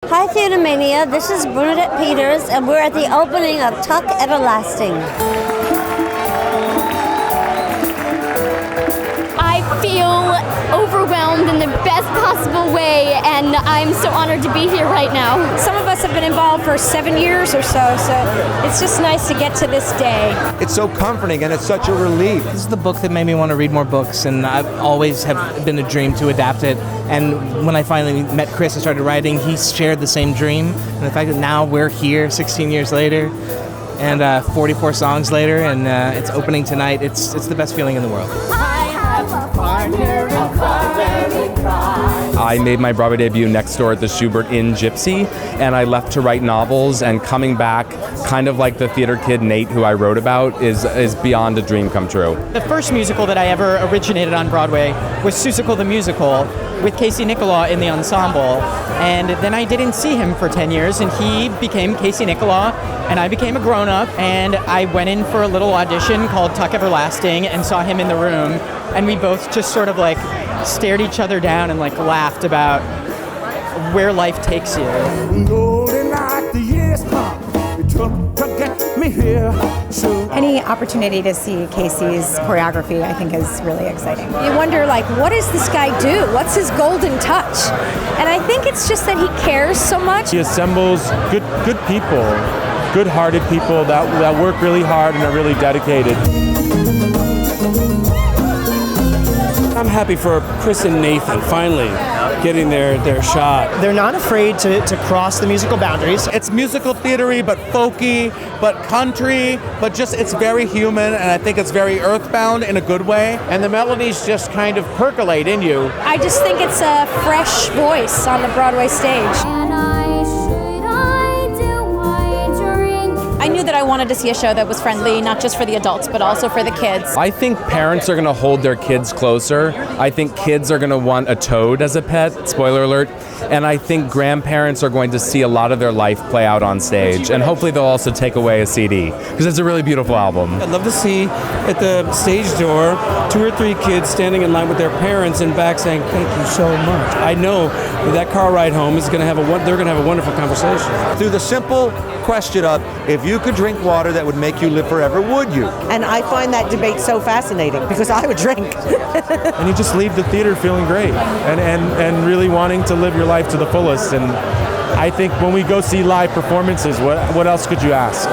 Hi TheaterMania, this is Bernadette Peters and we're at the opening of Tuck Everlasting. I feel overwhelmed in the best possible way, and I'm so honored to be here right now. Some of us have been involved for 7 years or so it's just nice to get to this day. It's so comforting and it's such a relief. This is the book that made me want to read more books, and I've always have been a dream to adapt it. And when I finally met Chris and started writing, he shared the same dream. And the fact that now we're here 16 years later and 44 songs later, and it's opening tonight, it's the best feeling in the world. I made my Broadway debut next door at the Schubert in Gypsy, and I left to write novels, and coming back, kind of like the theater kid Nate who I wrote about, is beyond a dream come true. The first musical that I ever originated on Broadway was Seussical the Musical with Casey Nicholaw in the ensemble, and then I didn't see him for 10 years, and he became Casey Nicholaw, and I became a grown-up, and I went in for a little audition called Tuck Everlasting and saw him in the room, and we both just sort of like stared each other down and like laughed about where life takes you. Any opportunity to see Casey's choreography, I think, is really exciting. You wonder, like, what does this guy do? What's his golden touch? And I think it's just that he cares so much. He assembles good people, good-hearted people that work really hard and are really dedicated. I'm happy for Chris and Nathan finally getting their shot. They're not afraid to cross the musical boundaries. It's musical theatery, but folky, but country, but just it's very human, and I think it's very earthbound in a good way. And the melodies just kind of percolate in you. I just think it's a fresh voice on the Broadway stage. I knew that I wanted to see a show that was friendly, not just for the adults, but also for the kids. I think parents are going to hold their kids closer. I think kids are going to want a toad as a pet, spoiler alert. And I think grandparents are going to see a lot of their life play out on stage. And hopefully they'll also take away a CD, because it's a really beautiful album. I'd love to see at the stage door 2 or 3 kids standing in line with their parents and back saying, "Thank you so much." I know that car ride home is going to they're going to have a wonderful conversation. Through the simple question of, if you could drink water that would make you live forever, would you? And I find that debate so fascinating because I would drink. And you just leave the theater feeling great and really wanting to live your life to the fullest. And I think when we go see live performances, what else could you ask?